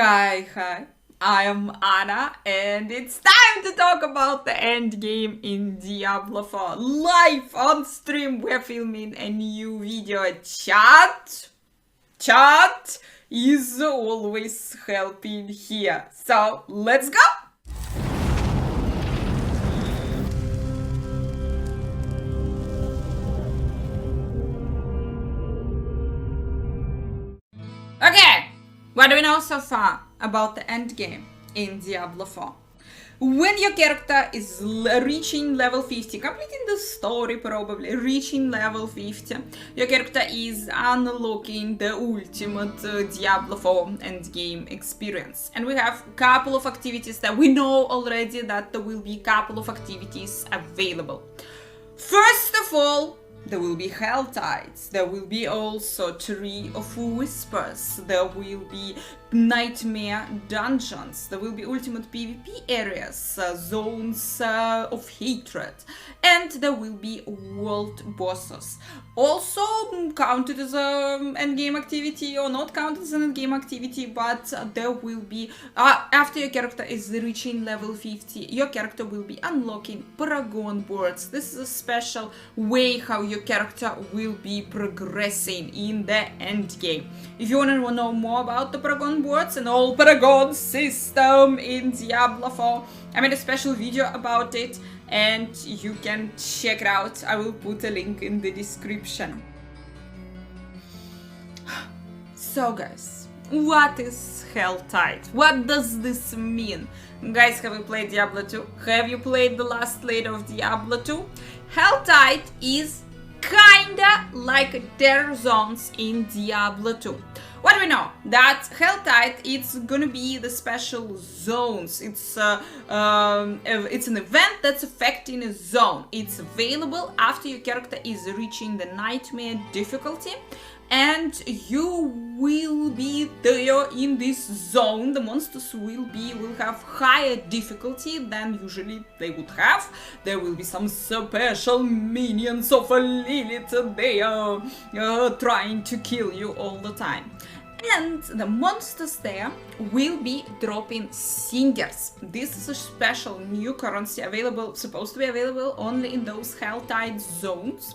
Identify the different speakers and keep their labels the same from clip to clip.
Speaker 1: Hi, I am Anna, and it's time to talk about the end game in Diablo 4. Live on stream, we're filming a new video. Chat is always helping here. So, let's go! Okay, what do we know so far about the end game in Diablo 4? When your character is reaching level 50, completing the story probably, reaching level 50, your character is unlocking the ultimate Diablo 4 endgame experience. And we have a couple of activities that we know already that there will be a couple of activities available. First of all, there will be Helltides, there will be also Tree of Whispers, there will be Nightmare Dungeons, there will be Ultimate PvP areas, Zones of Hatred, and there will be World Bosses. Also counted as an endgame activity or not counted as an endgame activity, but there will be, after your character is reaching level 50, your character will be unlocking Paragon boards. This is a special way how your character will be progressing in the end game. If you want to know more about the Paragon boards and all Paragon system in Diablo 4, I made a special video about it and you can check it out. I will put a link in the description. So guys, what is Helltide? What does this mean? Guys, have you played Diablo 2? Have you played the last layer of Diablo 2? Helltide is kinda like terror zones in Diablo 2. What do we know? That Helltide, it's gonna be the special zones. It's an event that's affecting a zone. It's available after your character is reaching the Nightmare difficulty, and you will be there in this zone. The monsters will have higher difficulty than usually they would have. There will be some special minions of a Lilith there trying to kill you all the time. And the monsters there will be dropping singers. This is a special new currency supposed to be available only in those Helltide zones.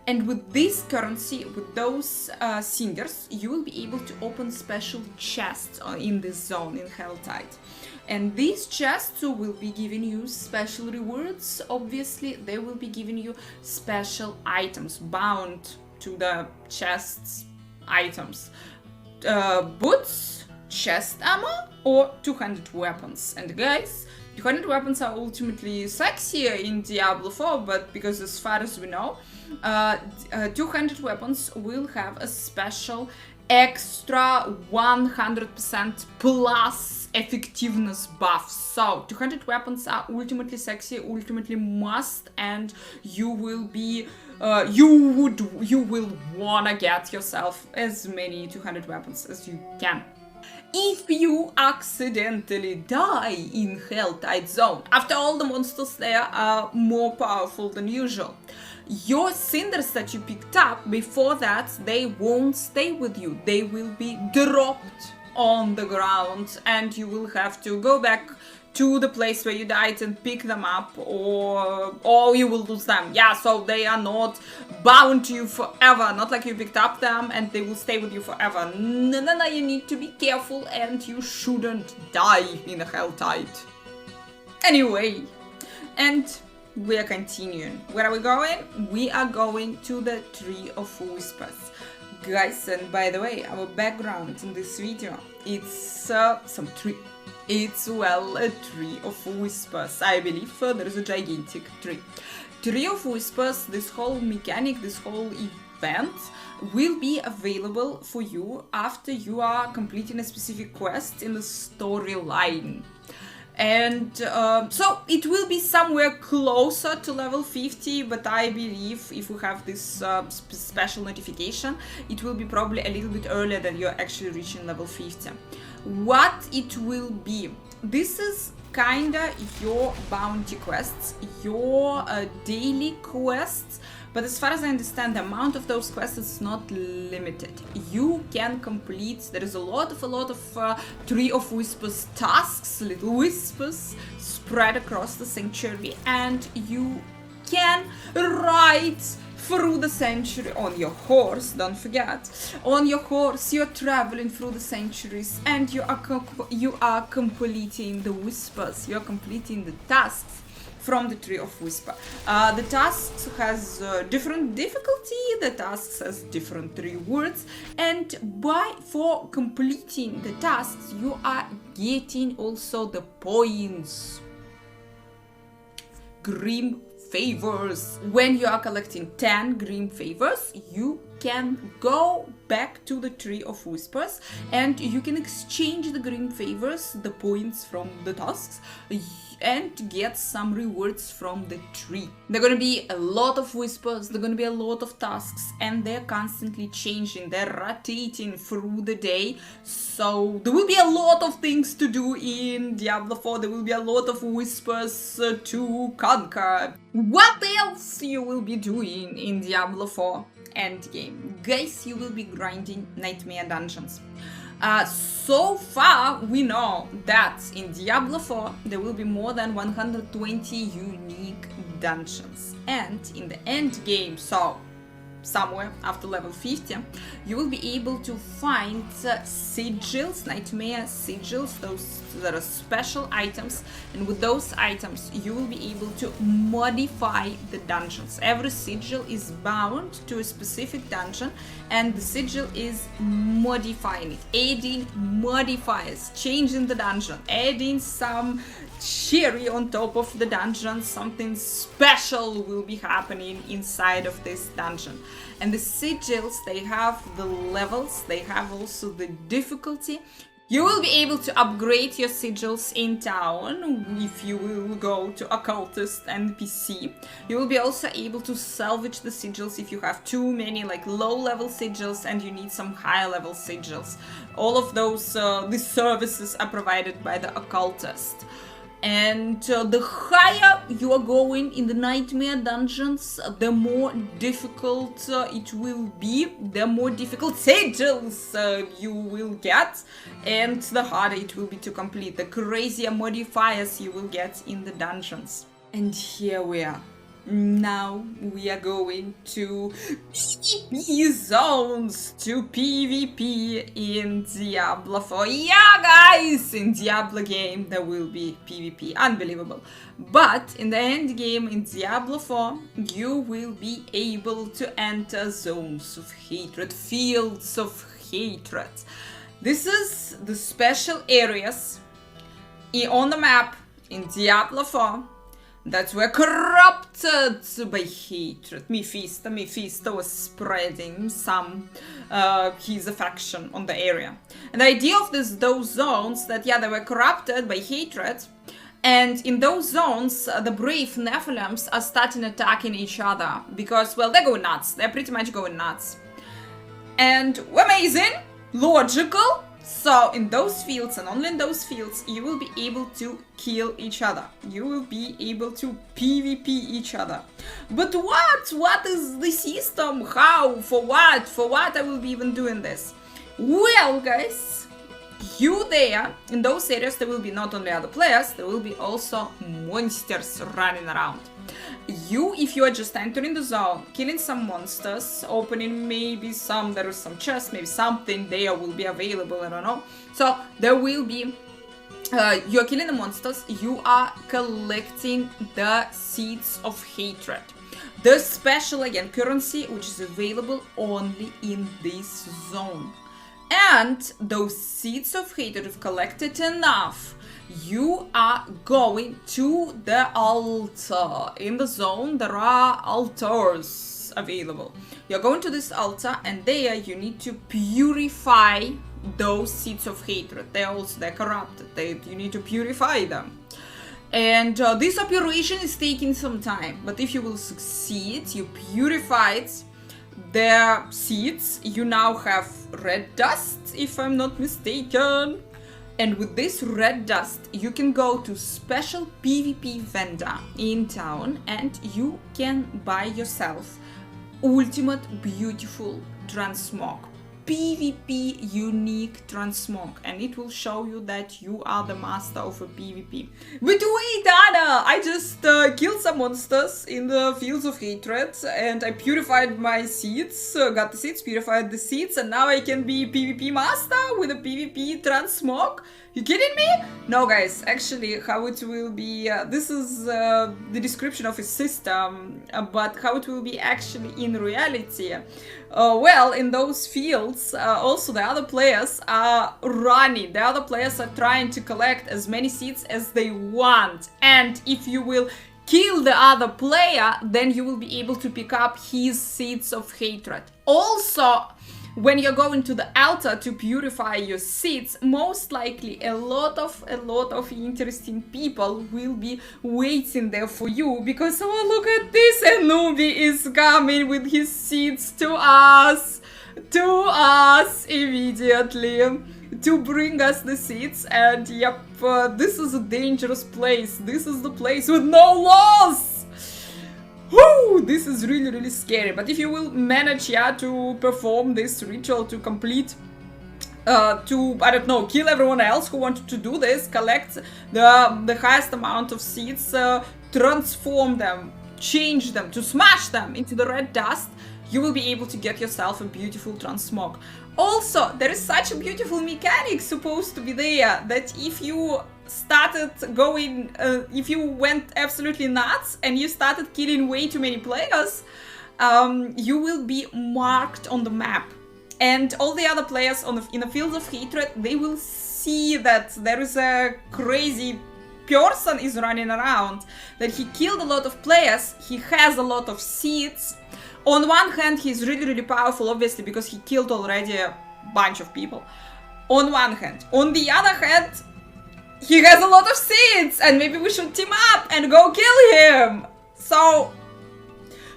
Speaker 1: And with this currency, with those singers, you will be able to open special chests in this zone in Helltide. And these chests will be giving you special rewards. Obviously, they will be giving you special items bound to the chests items. Boots, chest ammo, or 200 weapons. And guys, 200 weapons are ultimately sexier in Diablo 4, but because as far as we know, 200 weapons will have a special extra 100% plus effectiveness buff. So 200 weapons are ultimately sexy, ultimately must, and you will be you will wanna get yourself as many 200 weapons as you can. If you accidentally die in Helltide zone, after all, the monsters there are more powerful than usual. Your cinders that you picked up before that, they won't stay with you. They will be dropped on the ground and you will have to go back to the place where you died and pick them up, or you will lose them. Yeah, so they are not bound to you forever, not like you picked up them and they will stay with you forever. No, you need to be careful and you shouldn't die in a Helltide. Anyway, and we are continuing. Where are we going? We are going to the Tree of Whispers. Guys, and by the way, our background in this video, it's some tree. It's, well, a Tree of Whispers. I believe there is a gigantic tree. Tree of Whispers, this whole mechanic, this whole event will be available for you after you are completing a specific quest in the storyline. And so it will be somewhere closer to level 50, but I believe if we have this special notification, it will be probably a little bit earlier than you're actually reaching level 50. What it will be, this is kinda your bounty quests, your daily quests But as far as I understand, the amount of those quests is not limited. You can complete, there is a lot of Tree of Whispers tasks, little whispers spread across the sanctuary, and you can ride through the sanctuary on your horse. Don't forget, on your horse you're traveling through the sanctuaries, and you are completing the whispers, you're completing the tasks from the Tree of Whisper. The tasks has different difficulty, the tasks has different rewards, and for completing the tasks you are getting also the points. Grim favors. When you are collecting 10 grim favors, you can go back to the Tree of Whispers and you can exchange the grim favors, the points from the tasks, and get some rewards from the tree. There are gonna be a lot of whispers, there are gonna be a lot of tasks, and they're constantly changing, they're rotating through the day. So there will be a lot of things to do in Diablo 4, there will be a lot of whispers to conquer. What else you will be doing in Diablo 4 endgame? Guys, you will be grinding nightmare dungeons. So far, we know that in Diablo 4 there will be more than 120 unique dungeons, and in the end game, so somewhere after level 50, you will be able to find sigils, nightmare sigils. Those that are special items, and with those items you will be able to modify the dungeons. Every sigil is bound to a specific dungeon, and the sigil is modifying it, adding modifiers, changing the dungeon, adding some cherry on top of the dungeon. Something special will be happening inside of this dungeon. And the sigils, they have the levels, they have also the difficulty. You will be able to upgrade your sigils in town if you will go to Occultist NPC. You will be also able to salvage the sigils if you have too many like low level sigils and you need some higher level sigils. All of those these services are provided by the Occultist. And the higher you are going in the nightmare dungeons, the more difficult it will be, the more difficult sigils you will get, and the harder it will be to complete, the crazier modifiers you will get in the dungeons. And here we are. Now we are going to PvP zones, to PvP in Diablo 4. Yeah, guys, in Diablo game there will be PvP, unbelievable. But in the end game in Diablo 4, you will be able to enter zones of hatred, fields of hatred. This is the special areas on the map in Diablo 4 that were corrupted by hatred. Mephisto was spreading some his affection on the area. And the idea of those zones, that yeah, they were corrupted by hatred, and in those zones the brave Nephilims are starting attacking each other because, well, they're going nuts. They're pretty much going nuts. And amazing, logical. So in those fields, and only in those fields, you will be able to kill each other. You will be able to PvP each other. But what? What is the system? How? For what? For what I will be even doing this? Well, guys, you there, in those areas, there will be not only other players, there will be also monsters running around. You, if you are just entering the zone, killing some monsters, opening maybe there is some chests, maybe something there will be available, I don't know. So there will be, you are killing the monsters, you are collecting the seeds of hatred. The special, again, currency, which is available only in this zone. And those seeds of hatred, if collected enough, you are going to the altar. In the zone, there are altars available. You're going to this altar, and there you need to purify those seeds of hatred. They're corrupted. You need to purify them. And this operation is taking some time. But if you will succeed, you purified their seeds. You now have red dust, if I'm not mistaken. And with this red dust, you can go to special PvP vendor in town and you can buy yourself ultimate beautiful transmog. PvP unique transmog, and it will show you that you are the master of a PvP. But wait, Anna! I just killed some monsters in the Fields of Hatred, and I purified my seeds, got the seeds, purified the seeds, and now I can be PvP master with a PvP transmog? You kidding me? No, guys, actually, how it will be, this is the description of a system, but how it will be actually in reality. Well, in those fields, also the other players are running. The other players are trying to collect as many seeds as they want. And if you will kill the other player, then you will be able to pick up his seeds of hatred. Also, when you're going to the altar to purify your seeds, most likely a lot of interesting people will be waiting there for you, because oh, look at this, a newbie is coming with his seeds to us immediately to bring us the seeds. And yep, this is a dangerous place. This is the place with no laws. Woo! This is really scary, but if you will manage, yeah, to perform this ritual, to complete, to, I don't know, kill everyone else who wanted to do this, collect the highest amount of seeds, transform them, change them, to smash them into the red dust, you will be able to get yourself a beautiful transmog. Also, there is such a beautiful mechanic supposed to be there, that if you started going, if you went absolutely nuts and you started killing way too many players, you will be marked on the map. And all the other players in the Fields of Hatred, they will see that there is a crazy person is running around, that he killed a lot of players, he has a lot of seeds. On one hand, he's really powerful, obviously, because he killed already a bunch of people. On one hand. On the other hand, he has a lot of seeds, and maybe we should team up and go kill him. So,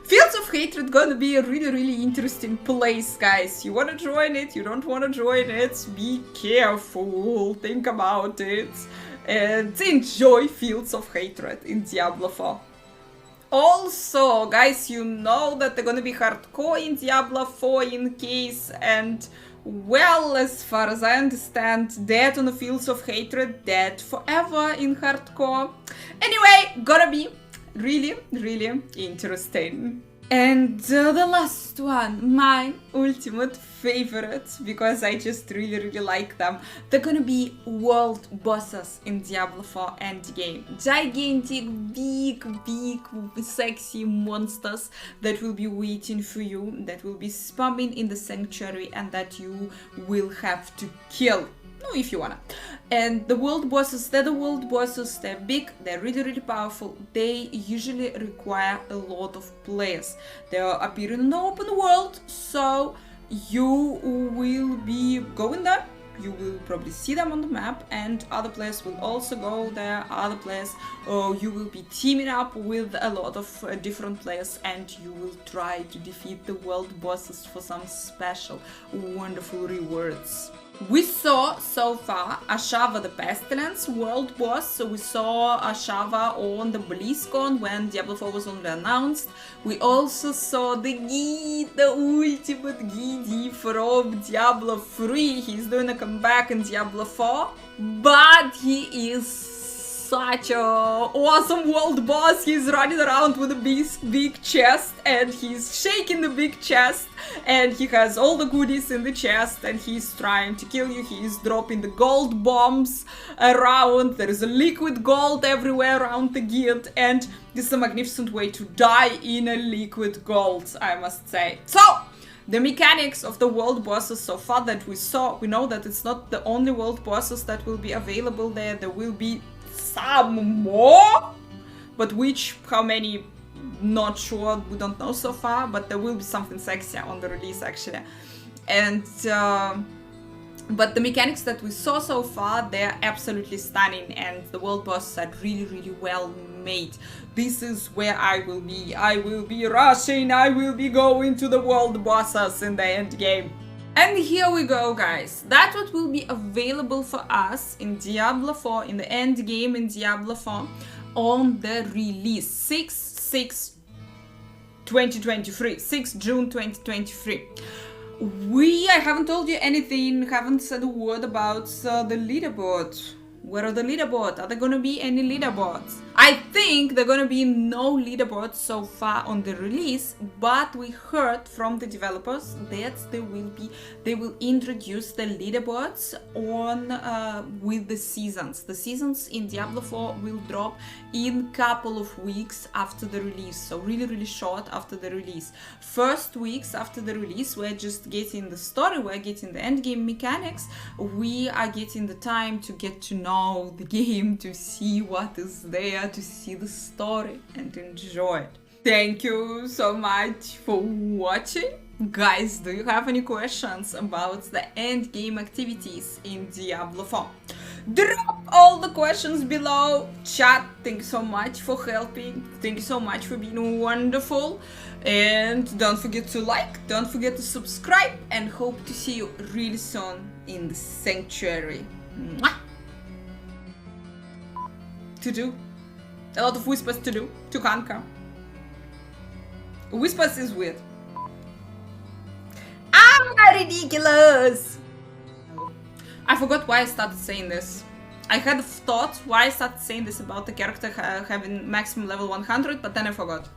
Speaker 1: Fields of Hatred gonna be a really interesting place, guys. You wanna join it, you don't wanna join it, be careful, think about it, and enjoy Fields of Hatred in Diablo 4. Also, guys, you know that they're gonna be hardcore in Diablo 4 in case, and well, as far as I understand, dead on the Fields of Hatred, dead forever in hardcore. Anyway, gonna be really interesting. And the last one, my ultimate favorite, because I just really like them. They're gonna be world bosses in Diablo 4 endgame. Gigantic, big, sexy monsters that will be waiting for you, that will be spamming in the sanctuary, and that you will have to kill. No, if you wanna. And the world bosses, they're the world bosses, they're big, they're really powerful, they usually require a lot of players. They appear in the open world, so you will be going there, you will probably see them on the map, and other players will also go there, other players, you will be teaming up with a lot of different players, and you will try to defeat the world bosses for some special, wonderful rewards. We saw so far Ashava the Pestilence world boss, so we saw Ashava on the BlizzCon when Diablo 4 was only announced. We also saw the Guide, the ultimate Guide from Diablo 3. He's doing a comeback in Diablo 4, but he is such a awesome world boss. He's running around with a big chest, and he's shaking the big chest, and he has all the goodies in the chest, and he's trying to kill you. He's dropping the gold bombs around. There is a liquid gold everywhere around the guild, and this is a magnificent way to die in a liquid gold, I must say. So, the mechanics of the world bosses so far that we saw, we know that it's not the only world bosses that will be available there. There will be some more, but which, how many, not sure, we don't know so far, but there will be something sexy on the release actually. And but the mechanics that we saw so far, they're absolutely stunning, and the world bosses are really well made. This is where I will be. I will be rushing, I will be going to the world bosses in the end game. And here we go, guys. That's what will be available for us in Diablo 4, in the end game in Diablo 4 on the release. 2023, 6th June 2023. I haven't told you anything, haven't said a word about the leaderboard. Where are the leaderboards? Are there gonna be any leaderboards? I think there are gonna be no leaderboards so far on the release, but we heard from the developers that they will introduce the leaderboards on with the seasons. The seasons in Diablo 4 will drop in couple of weeks after the release, so really short after the release. First weeks after the release, we're just getting the story, we're getting the endgame mechanics, we are getting the time to get to know the game, to see what is there, to see the story and enjoy it. Thank you so much for watching. Guys, do you have any questions about the end game activities in Diablo 4? Drop all the questions below. Chat, thank you so much for helping. Thank you so much for being wonderful. And don't forget to like, don't forget to subscribe, and hope to see you really soon in the sanctuary. Mwah! To do. A lot of whispers to do, to conquer. Whispers is weird. I'm ridiculous! I forgot why I started saying this. I had a thought why I started saying this about the character having maximum level 100, but then I forgot.